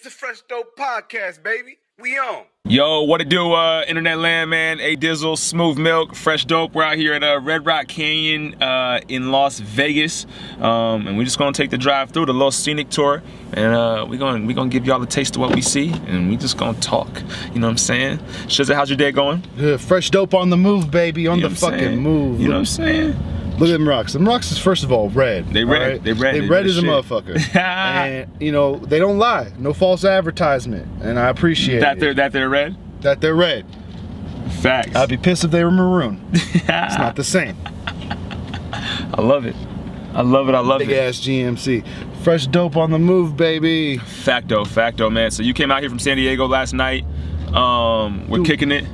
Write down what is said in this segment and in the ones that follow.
the Fresh Dope Podcast, baby. We on. Yo, what it do, internet land, man? A Dizzle, Smooth Milk, Fresh Dope. We're out here at Red Rock Canyon in Las Vegas, and we're just gonna take the drive through the little scenic tour, and we're gonna give y'all a taste of what we see, and we just gonna talk. You know what I'm saying? Shizza, how's your day going? Good. Fresh Dope on the move, baby. On the fucking move. You know what I'm saying? Look at them rocks. Them rocks is first of all red. They red. Right? They red. They red as a motherfucker. And you know they don't lie. No false advertisement. And I appreciate that. it. That they're red. That they're red. Facts. I'd be pissed if they were maroon. It's not the same. I love it. I love it. I love it. Big ass GMC. Fresh Dope on the move, baby. Facto, man. So you came out here from San Diego last night. We're kicking it.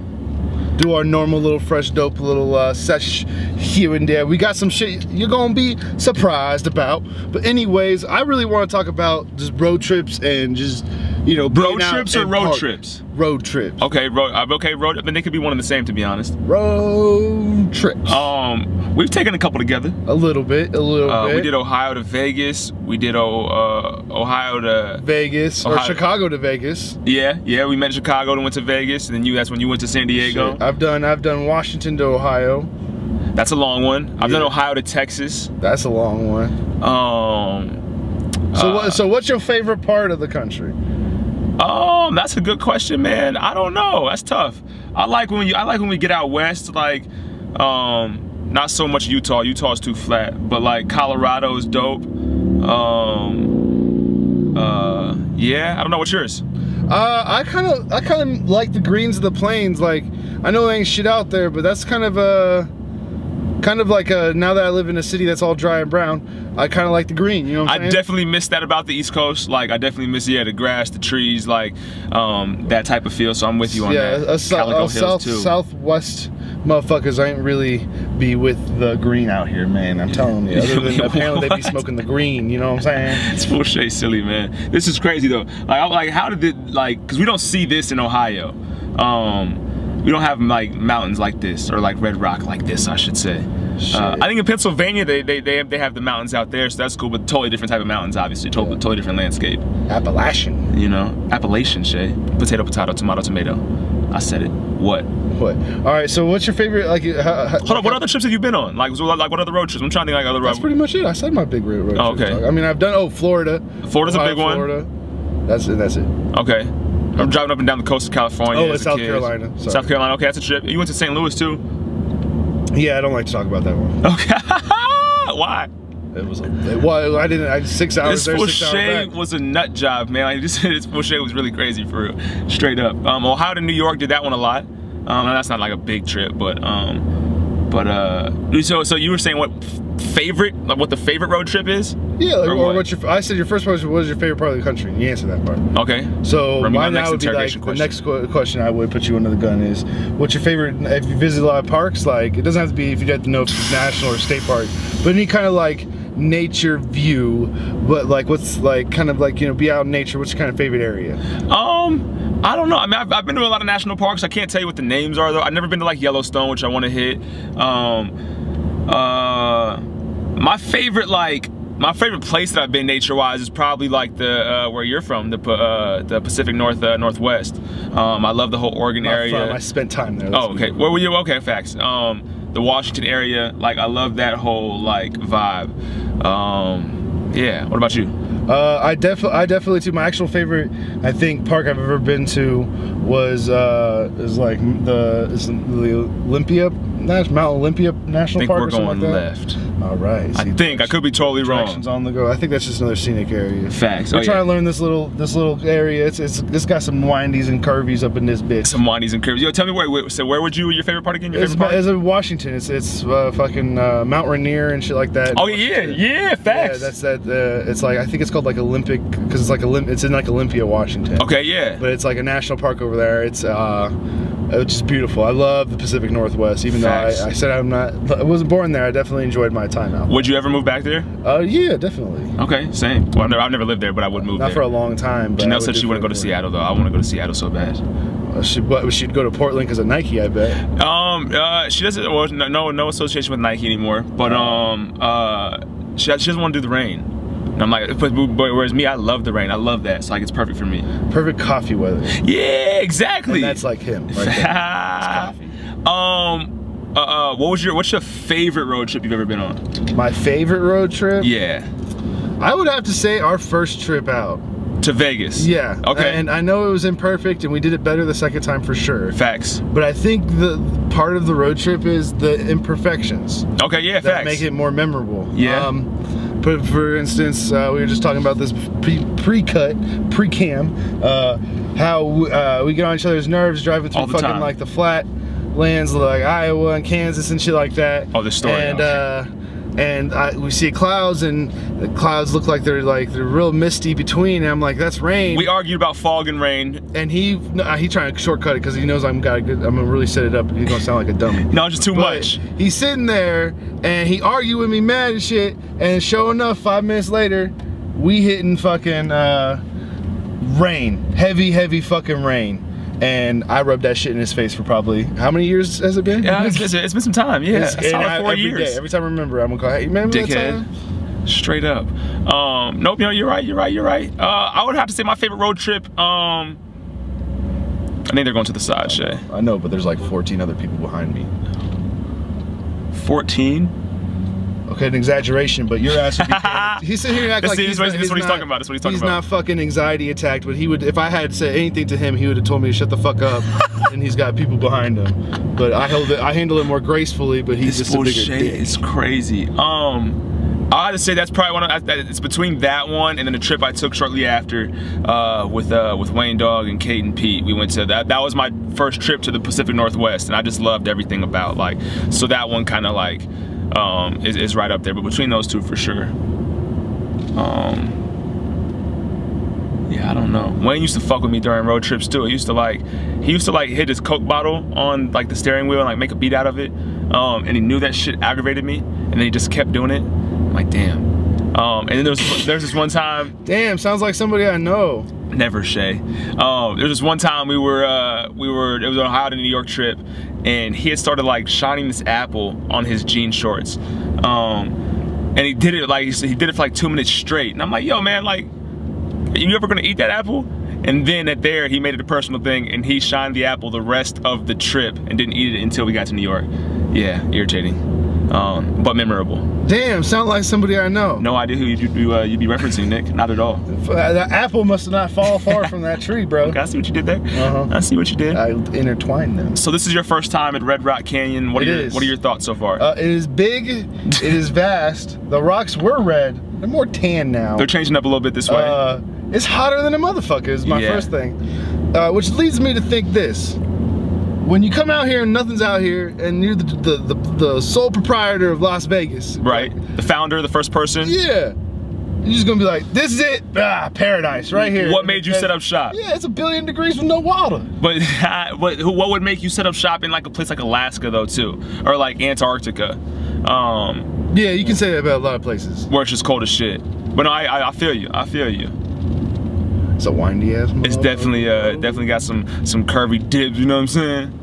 Do our normal little Fresh Dope little sesh here and there. We got some shit you're gonna be surprised about. But anyways, I really want to talk about just road trips and just, you know, road trips or road trips? Road trips. Okay, road. But they could be one and the same, to be honest. Road trips. We've taken a couple together. A little bit. We did Ohio to Vegas. We did Ohio to Vegas, or Chicago to Vegas. Yeah. We met in Chicago and went to Vegas, and then that's when you went to San Diego. Shit. I've done Washington to Ohio. That's a long one. I've done Ohio to Texas. That's a long one. So what's your favorite part of the country? That's a good question, man. I don't know. That's tough. I like when we get out west, like not so much Utah. Utah's too flat, but like Colorado is dope. Yeah, I don't know. What's yours? I kind of like the greens of the plains. Like, I know there ain't shit out there, but that's kind of like now that I live in a city that's all dry and brown, I kind of like the green, you know what I'm saying? I definitely miss that about the East Coast. Like, I definitely miss, the grass, the trees, like, that type of feel, so I'm with you on that. Yeah, southwest motherfuckers ain't really be with the green out here, man. I'm telling you. Other than apparently they be smoking the green, you know what I'm saying? It's full shade silly, man. This is crazy, though. Like, how did it, like, because we don't see this in Ohio. We don't have like mountains like this, or like Red Rock like this, I should say. I think in Pennsylvania they have the mountains out there, so that's cool, but totally different type of mountains, obviously. Totally different landscape. Appalachian. You know, Appalachian shit. Potato, potato, tomato, tomato. I said it. What? All right. So what's your favorite? Like, hold on. What other trips have you been on? Like what other road trips? I'm trying to think like other road. That's pretty much it. I said my big road trips. Oh, okay. I mean, I've done Florida. Florida's a big one. Florida. That's it. Okay. I'm driving up and down the coast of California. Oh, it's South Carolina. Sorry. South Carolina. Okay, that's a trip. You went to St. Louis too? Yeah, I don't like to talk about that one. Okay. Why? It was. I didn't. 6 hours there, 6 hours back. This was a nut job, man. Like, this bullshit was really crazy, for real. Straight up. Ohio to New York, did that one a lot. That's not like a big trip, but so you were saying what the favorite road trip is? Yeah, like, or what's your? I said your first question was your favorite part of the country, and you answered that part. Okay. So mine now would be like the next question I would put you under the gun is, what's your favorite? If you visit a lot of parks, like, it doesn't have to be if you have to know if it's national or state park, but any kind of like nature view, but like what's like kind of like, you know, be out in nature. What's your kind of favorite area? I don't know. I mean, I've been to a lot of national parks. I can't tell you what the names are though. I've never been to like Yellowstone, which I want to hit. My favorite place that I've been nature-wise is probably like the where you're from, the Pacific Northwest. I love the whole Oregon area. I spent time there. Oh, okay. Where were you? Okay, facts. The Washington area, like, I love that whole like vibe. Yeah. What about you? I definitely too. My actual favorite, I think, park I've ever been to was the Olympia, Mount Olympia National Park or something like that. I think we're going left. All right. I think I could be totally wrong. Directions on the go. I think that's just another scenic area. Facts. We're trying to learn this little area. It's got some windies and curvies up in this bitch. Some windies and curves. Yo, tell me where would you? Your favorite part again? Your favorite part? It's in Washington. It's fucking Mount Rainier and shit like that. Oh yeah, facts. Yeah, that's that. It's like, I think it's called like Olympic, because it's like it's in like Olympia, Washington. Okay, yeah. But it's like a national park over there. It's just beautiful. I love the Pacific Northwest, even though I said I wasn't born there. I definitely enjoyed my time out. Would you ever move back there? Yeah, definitely. Okay, same. Well, I've never lived there, but I would move there. Not for a long time. But Janelle said she wouldn't go to Seattle though. I want to go to Seattle so bad. She'd go to Portland because of Nike, I bet. She doesn't. Well, no association with Nike anymore. But she doesn't want to do the rain. And I'm like, but whereas me, I love the rain. I love that. So like, it's perfect for me. Perfect coffee weather. Yeah, exactly. And that's like him. Right there. It's coffee. What's your favorite road trip you've ever been on? My favorite road trip? Yeah. I would have to say our first trip out. To Vegas? Yeah. Okay. And I know it was imperfect and we did it better the second time for sure. Facts. But I think the part of the road trip is the imperfections. Okay, yeah, that facts. make it more memorable. Yeah. But for instance, we were just talking about this pre-cam, how we get on each other's nerves driving through fucking like the flat lands like Iowa and Kansas and shit like that. Oh, the story. And we see clouds, and the clouds look like they're real misty between. And I'm like, that's rain. We argued about fog and rain. And he trying to shortcut it because he knows I'm gonna really set it up. He's gonna sound like a dummy. No, just too much. He's sitting there and he argued with me mad and shit. And sure enough, 5 minutes later, we hitting fucking rain, heavy fucking rain. And I rubbed that shit in his face for probably, how many years has it been? Yeah, it's been some time, yeah. It's solid 4 years. Every time I remember, I'm gonna go, hey, remember that time? Straight up. Nope, you know, you're right. I would have to say my favorite road trip, I think they're going to the side, Shay. I know, but there's like 14 other people behind me. 14? Okay, an exaggeration, but your ass would be He's sitting here and acting like this is what he's talking about. He's not fucking anxiety attacked, but he would, if I had said anything to him, he would have told me to shut the fuck up. And he's got people behind him. But I handle it more gracefully, but he's just a bigger dick. It's crazy. I had to say that's probably one of, it's between that one and then the trip I took shortly after with Wayne Dog and Kate and Pete. We went to that was my first trip to the Pacific Northwest, and I just loved everything about, like, so that one kind of like is right up there, but between those two for sure. Yeah, I don't know. Wayne used to fuck with me during road trips too. He used to like hit his Coke bottle on like the steering wheel and like make a beat out of it. And he knew that shit aggravated me, and then he just kept doing it. I'm like, damn. And then there's this one time. Damn, sounds like somebody I know. Never, Shay. There was this one time it was an Ohio to New York trip, and he had started like shining this apple on his jean shorts. And he did it for like 2 minutes straight. And I'm like, yo man, like, you ever gonna eat that apple? And then he made it a personal thing, and he shined the apple the rest of the trip and didn't eat it until we got to New York. Yeah, irritating. But memorable. Damn, sound like somebody I know. No idea who you'd be referencing, Nick. Not at all. The apple must not fall far from that tree, bro. Okay, I see what you did there. I see what you did. I intertwined them. So this is your first time at Red Rock Canyon. What are your thoughts so far? It is big. It is vast. The rocks were red. They're more tan now. They're changing up a little bit this way. It's hotter than a motherfucker is my first thing. Which leads me to think this. When you come out here and nothing's out here, and you're the sole proprietor of Las Vegas. Right. The founder, the first person. Yeah. You're just gonna be like, this is it, paradise right here. What made you set up shop? Yeah, it's 1 billion degrees with no water. But what would make you set up shop in like a place like Alaska though too? Or like Antarctica? Yeah, you can say that about a lot of places. Where it's just cold as shit. But no, I feel you, I feel you. It's a windy ass motherfucker. It's definitely got some curvy dips, you know what I'm saying?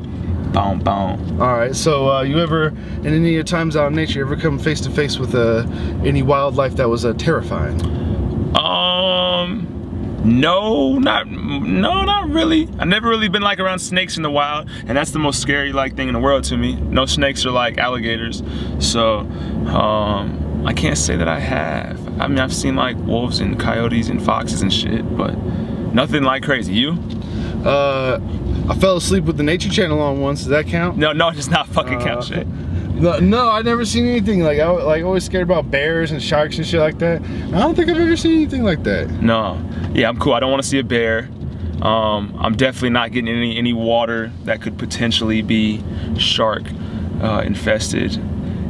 Boom, boom. All right, so you ever, in any of your times out in nature, ever come face to face with any wildlife that was terrifying? No, not really. I've never really been like around snakes in the wild, and that's the most scary like thing in the world to me. No snakes are like alligators, so I can't say that I have. I mean, I've seen like wolves and coyotes and foxes and shit, but nothing like crazy. You? I fell asleep with the Nature Channel on once. Does that count? No, it does not fucking count, shit. No, I've never seen anything like always scared about bears and sharks and shit like that. I don't think I've ever seen anything like that. No, yeah, I'm cool. I don't want to see a bear. I'm definitely not getting any water that could potentially be shark infested.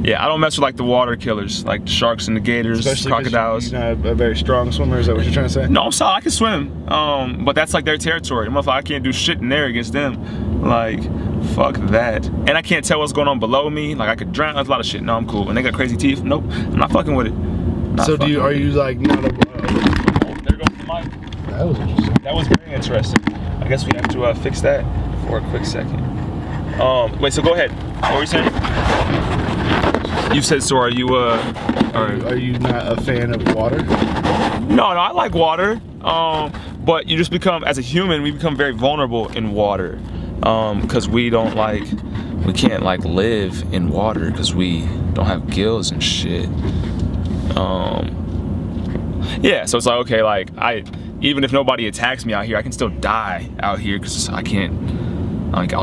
Yeah, I don't mess with like the water killers, like the sharks and the gators, especially crocodiles. You're not a very strong swimmer, is that what you're trying to say? No, I'm sorry, I can swim, but that's like their territory. I can't do shit in there against them. Like, fuck that. And I can't tell what's going on below me. Like I could drown. That's a lot of shit. No, I'm cool. And they got crazy teeth. Nope, I'm not fucking with it. So are you like not a? There goes the mic. That was interesting. That was very interesting. I guess we have to fix that for a quick second. Wait, so go ahead. What were you saying? You said so. Are you Are you not a fan of water? No, I like water. But you just become, as a human, we become very vulnerable in water. Because we can't like live in water because we don't have gills and shit. Yeah, so it's like, okay, like even if nobody attacks me out here, I can still die out here because I'll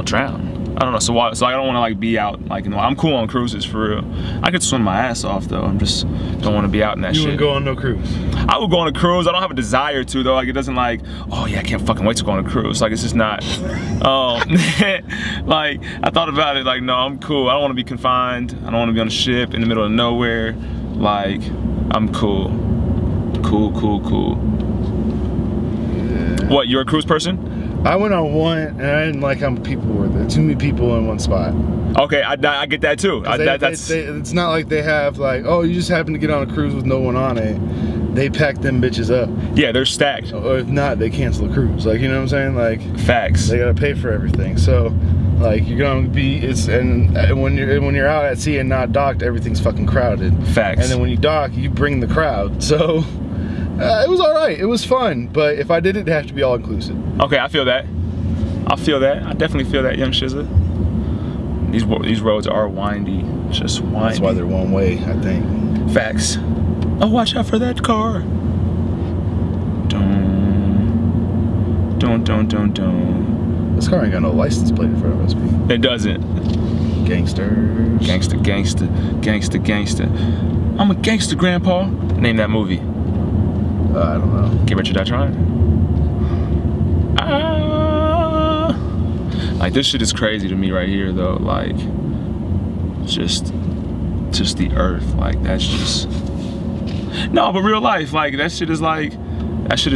drown. I don't know, so I don't want to like be out like, you know, I'm cool on cruises for real. I could swim my ass off though. I'm just don't want to be out in that shit. You wouldn't go on no cruise? I would go on a cruise. I don't have a desire to though. Like it doesn't like, oh yeah, I can't fucking wait to go on a cruise. Like it's just not. Like I thought about it. Like no, I'm cool. I don't want to be confined. I don't want to be on a ship in the middle of nowhere. Like I'm cool. Cool. Yeah. What? You're a cruise person? I went on one, and I didn't like how people were there. Too many people in one spot. Okay, I get that too. It's not like they have like, oh, you just happen to get on a cruise with no one on it. They pack them bitches up. Yeah, they're stacked. Or if not, they cancel the cruise. Like, you know what I'm saying? Like, facts. They gotta pay for everything. So, like, you're gonna be and when you're out at sea and not docked, everything's fucking crowded. Facts. And then when you dock, you bring the crowd. So. It was all right. It was fun, but if I did it, it'd have to be all inclusive. Okay, I feel that. I definitely feel that, young Shizza. These roads are windy, just windy. That's why they're one way, I think. Facts. Oh, watch out for that car. Don't. This car ain't got no license plate in front of us, man. It doesn't. Gangsters. Gangster. I'm a gangster, Grandpa. Name that movie. I don't know. Get Rich or Die Trying. Like this shit is crazy to me right here though. Like just the earth. Like that's just no, but real life. Like that shit is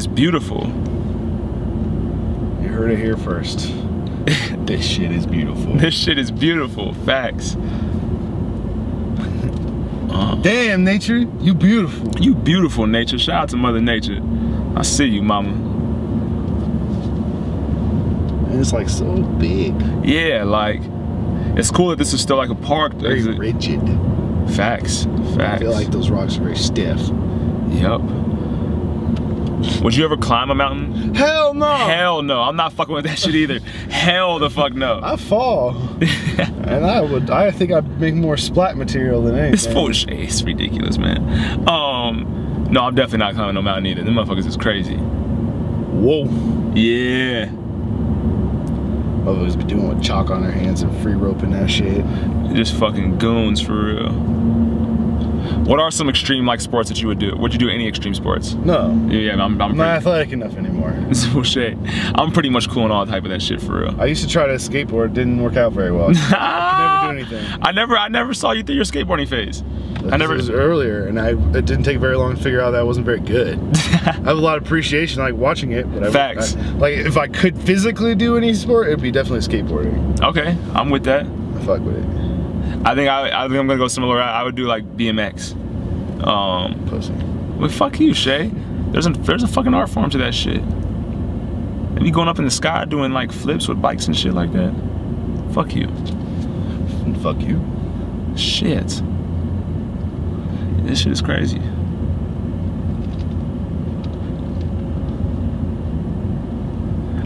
beautiful. You heard it here first. This shit is beautiful. This shit is beautiful. Facts. Damn, nature, you beautiful. You beautiful, nature. Shout out to Mother Nature. I see you, mama. And it's like so big. Yeah, like it's cool that this is still like a park. Very rigid. Facts. I feel like those rocks are very stiff. Yep. Would you ever climb a mountain? Hell no. Hell no. I'm not fucking with that shit either. Hell the fuck no. I fall. And I think I'd make more splat material than anything. It's bullshit. It's ridiculous, man. No, I'm definitely not climbing no mountain either. Them motherfuckers is crazy. Whoa. Yeah. Motherfuckers be doing with chalk on their hands and free roping that shit. They're just fucking goons for real. What are some extreme like sports that you would do? Would you do any extreme sports? No. Yeah, I'm not athletic enough anymore. It's bullshit. I'm pretty much cool on all type of that shit for real. I used to try to skateboard, it didn't work out very well. I could never do anything. I never saw you through your skateboarding phase. It was earlier, and it didn't take very long to figure out that I wasn't very good. I have a lot of appreciation like watching it, but facts. Like if I could physically do any sport, it'd be definitely skateboarding. Okay, I'm with that. I fuck with it. I think I'm gonna go similar. I would do like BMX. Pussy. Well, fuck you, Shay. There's a fucking art form to that shit. And you going up in the sky doing like flips with bikes and shit like that. Fuck you. Fuck you. Shit. This shit is crazy.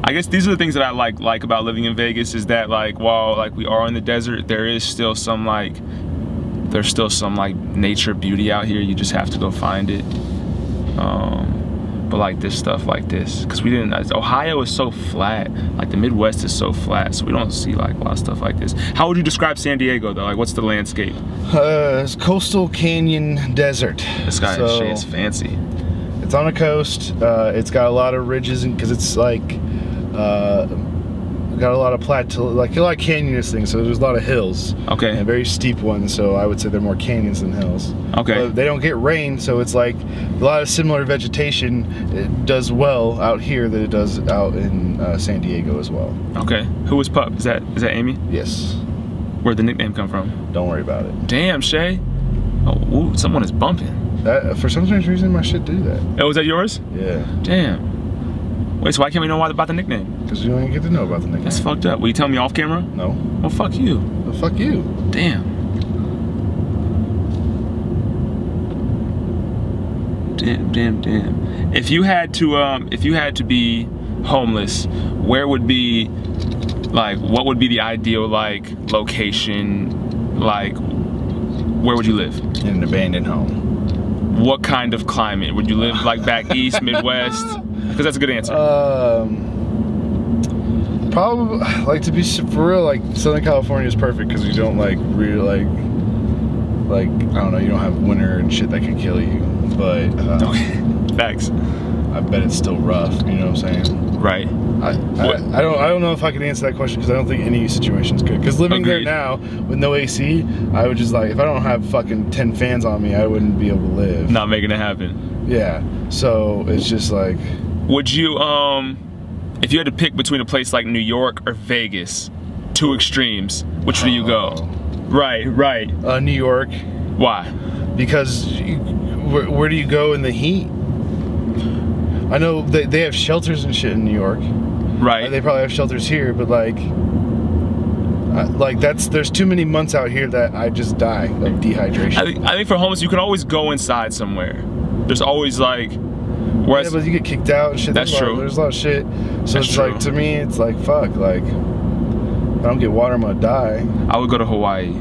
I guess these are the things that I like about living in Vegas is that like while like we are in the desert, there's still some like nature beauty out here. You just have to go find it. But like this stuff like this, because Ohio is so flat. Like the Midwest is so flat, so we don't see like a lot of stuff like this. How would you describe San Diego though? Like what's the landscape? It's coastal canyon desert. This guy is fancy. It's on a coast. It's got a lot of ridges because it's like got a lot of plateau, like canyonous things. So there's a lot of hills. Okay. And very steep ones. So I would say they're more canyons than hills. Okay. But they don't get rain, so it's like a lot of similar vegetation. It does well out here that it does out in San Diego as well. Okay. Who was Pup? Is that Amy? Yes. Where'd the nickname come from? Don't worry about it. Damn, Shay. Oh, ooh, someone is bumping. For some strange reason, my shit do that. Oh, was that yours? Yeah. Damn. Wait, so why can't we know about the nickname? Because you don't even get to know about the nickname. That's fucked up. Will you tell me off camera? No. Well, fuck you. Well, fuck you. Damn. Damn. If you had to be homeless, where would be, like, what would be the ideal, like, location? Like, where would you live? In an abandoned home. What kind of climate? Would you live, like, back east, Midwest? Because that's a good answer. Probably, like, to be for real, like, Southern California is perfect because you don't, like, really, like, I don't know, you don't have winter and shit that could kill you, but Facts. I bet it's still rough, you know what I'm saying? Right. I don't know if I could answer that question because I don't think any situation's good. Because living there now with no AC, I would just, like, if I don't have fucking 10 fans on me, I wouldn't be able to live. Not making it happen. Yeah. So it's just like. Would you if you had to pick between a place like New York or Vegas, two extremes, which do you go? Right. New York. Why? Because where do you go in the heat? I know they have shelters and shit in New York. Right. They probably have shelters here, but there's too many months out here that I just die of dehydration. I think for homeless, you can always go inside somewhere. There's always, like, whereas, yeah, but you get kicked out and shit. That's true. There's a lot of shit. So That's it's true. like, to me, it's like, fuck, like, if I don't get water, I'm gonna die. I would go to Hawaii.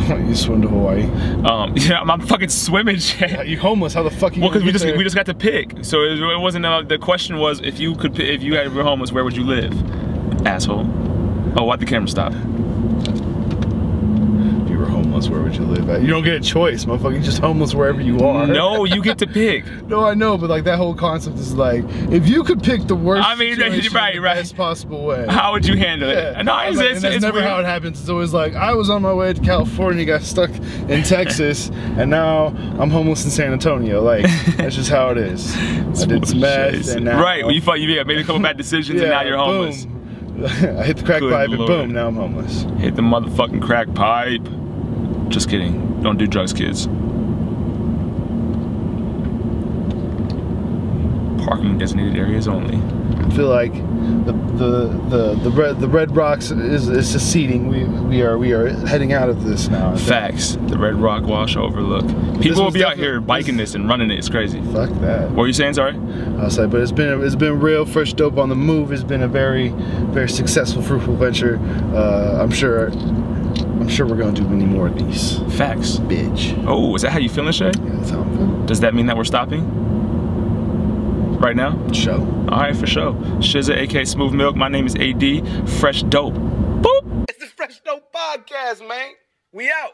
You swim to Hawaii? Yeah, I'm fucking swimming, shit. You homeless? How the fuck you? Well, because we just got to pick. So it wasn't. The question was, if you were homeless, where would you live, asshole? Oh, why'd the camera stop? If you were homeless, where would you live at? You don't get a choice, motherfucker. You're just homeless wherever you are. No, you get to pick. No, I know, but like that whole concept is like, if you could pick the worst, right, best possible way, how would you handle it? No, that's never how it happens. It's always like, I was on my way to California, got stuck in Texas, and now I'm homeless in San Antonio. Like, that's just how it is. I did some meth, and now well, you made a couple bad decisions, and now you're homeless. Boom. I hit the crack pipe, and boom, now I'm homeless. Hit the motherfucking crack pipe. Just kidding. Don't do drugs, kids. Parking designated areas only. I feel like the Red Rocks is seceding. We are heading out of this now. Facts. The Red Rock Wash Overlook. People will be out here biking this and running it. It's crazy. Fuck that. What were you saying? Sorry. I'll say, but it's been real. Fresh Dope on the Move has been a very, very successful, fruitful venture. I'm sure we're gonna do many more of these. Facts. Bitch. Oh, is that how you feeling, Shay? Yeah, that's how I'm feeling. Does that mean that we're stopping? Right now? Show. Alright, for sure. Shizza, aka Smooth Milk. My name is AD. Fresh Dope. Boop! It's the Fresh Dope Podcast, man. We out.